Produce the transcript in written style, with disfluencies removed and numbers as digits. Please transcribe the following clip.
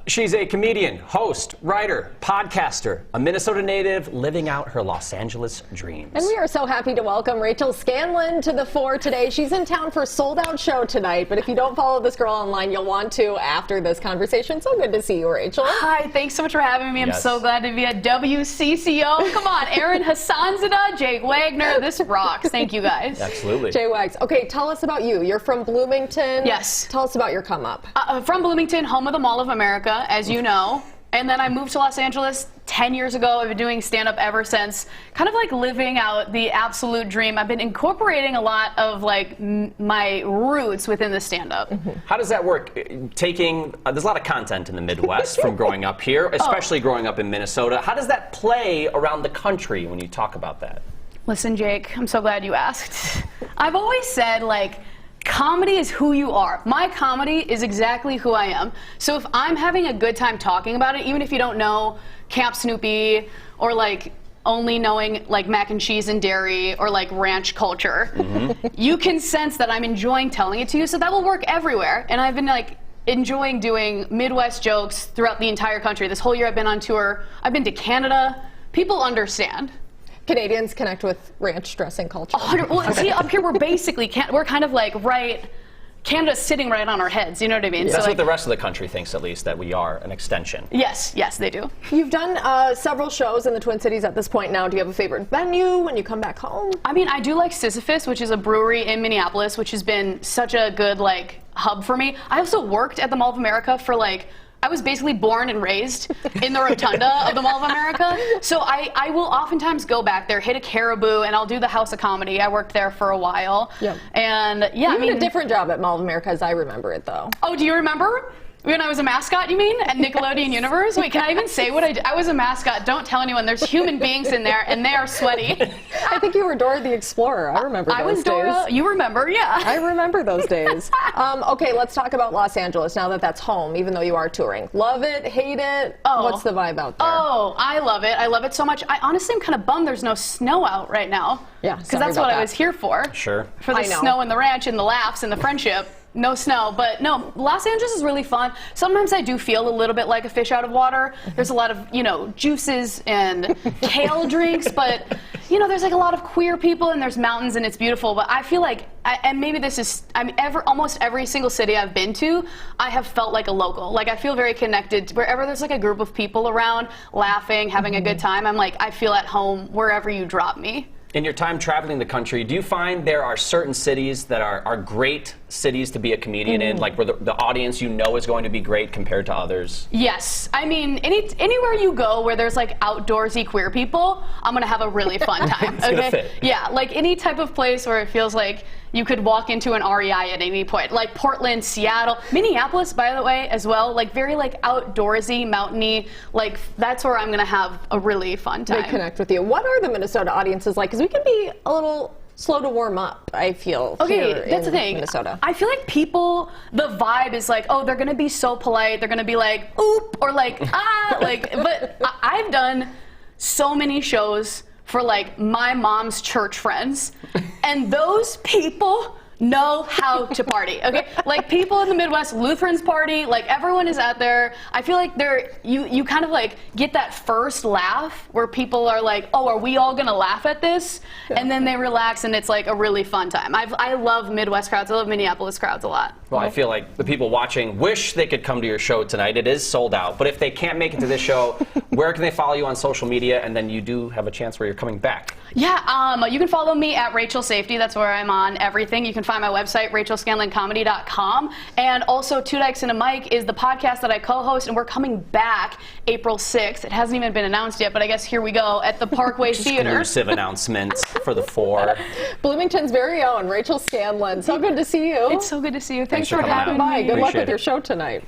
She's a comedian, host, writer, podcaster, a Minnesota native living out her Los Angeles dreams. And we are so happy to welcome Rachel Scanlon to the fore today. She's in town for a sold-out show tonight, but if you don't follow this girl online, you'll want to after this conversation. So good to see you, Rachel. Hi, thanks so much for having me. I'm Yes. so glad to be at WCCO. Come on, Aaron Hassanzadeh, Jake Wagner, this rocks. Thank you guys. Absolutely. Jay Wags. Okay, tell us about you. You're from Bloomington. Yes. Tell us about your come-up. From Bloomington, home of the Mall of America, as you know. And then I moved to Los Angeles 10 years ago. I've been doing stand-up ever since, kind of like living out the absolute dream. I've been incorporating a lot of like my roots within the stand-up. How does that work? There's a lot of content in the Midwest from growing up here, especially growing up in Minnesota. How does that play around the country when you talk about that? Listen, Jake, I'm so glad you asked. I've always said, like, comedy is who you are. My comedy is exactly who I am. So if I'm having a good time talking about it, even if you don't know Camp Snoopy or like only knowing like mac and cheese and dairy or like ranch culture, you can sense that I'm enjoying telling it to you. So that will work everywhere. And I've been like enjoying doing Midwest jokes throughout the entire country. This whole year I've been on tour. I've been to Canada. People understand. Canadians connect with ranch dressing culture. Well, see, up here we're basically, we're kind of like Canada's sitting right on our heads, you know what I mean? That's so, what like, the rest of the country thinks, at least, that we are an extension. Yes, they do. You've done several shows in the Twin Cities at this point now. Do you have a favorite venue when you come back home? I mean, I do like Sisyphus, which is a brewery in Minneapolis, which has been such a good like hub for me. I also worked at the Mall of America for like, I was basically born and raised in the rotunda of the Mall of America. So I will oftentimes go back there, hit a Caribou, and I'll do the House of Comedy. I worked there for a while. Yep. And yeah, You had a different job at Mall of America as I remember it, though. Oh, do you remember? When I was a mascot, you mean? At Nickelodeon Universe? Wait, can I even say what I did? I was a mascot. Don't tell anyone. There's human beings in there, and they are sweaty. I think you were Dora the Explorer. I remember those days. I was Dora. You remember, yeah. I remember those days. Okay, let's talk about Los Angeles now that that's home, even though you are touring. Love it, hate it? Oh. What's the vibe out there? Oh, I love it. I love it so much. I honestly am kind of bummed there's no snow out right now. Yeah, because that's what I was here for. Sure. For the snow and the ranch and the laughs and the friendship. No snow, but no, Los Angeles is really fun. Sometimes I do feel a little bit like a fish out of water. There's a lot of, you know, juices and kale drinks, but, you know, there's like a lot of queer people and there's mountains and it's beautiful, but I feel like, and maybe this is, almost every single city I've been to, I have felt like a local. Like I feel very connected. Wherever there's like a group of people around, laughing, having a good time, I'm like, I feel at home wherever you drop me. In your time traveling the country, do you find there are certain cities that are great cities to be a comedian in, like where the audience you know is going to be great compared to others? Yes. I mean, anywhere you go where there's like outdoorsy queer people, I'm going to have a really fun time. It's gonna fit. Yeah, like any type of place where it feels like you could walk into an REI at any point. Like Portland, Seattle, Minneapolis, by the way, as well. Like very like outdoorsy, mountainy. Like that's where I'm going to have a really fun time. They connect with you. What are the Minnesota audiences like? Because we can be a little slow to warm up, I feel, here that's the in thing. Minnesota. I feel like people, the vibe is like, oh, they're going to be so polite. They're going to be like, oop, or like, ah, like, but I've done so many shows for like my mom's church friends, and those people know how to party, okay? Like people in the Midwest, Lutherans party, like everyone is out there. I feel like you kind of like get that first laugh where people are like, oh, are we all gonna laugh at this? Yeah. And then they relax and it's like a really fun time. I love Midwest crowds, I love Minneapolis crowds a lot. Well, I feel like the people watching wish they could come to your show tonight. It is sold out, but if they can't make it to this show, where can they follow you on social media? And then you do have a chance where you're coming back. Yeah, you can follow me at Rachel Safety. That's where I'm on everything. You can find my website, rachelscanloncomedy.com. And also, Two Dykes and a Mic is the podcast that I co-host, and we're coming back April 6th. It hasn't even been announced yet, but I guess here we go at the Parkway Theater. Exclusive announcements for the four. Bloomington's very own Rachel Scanlon. So good to see you. It's so good to see you. Thanks for coming having out. me. Good luck Appreciate with your it. show tonight.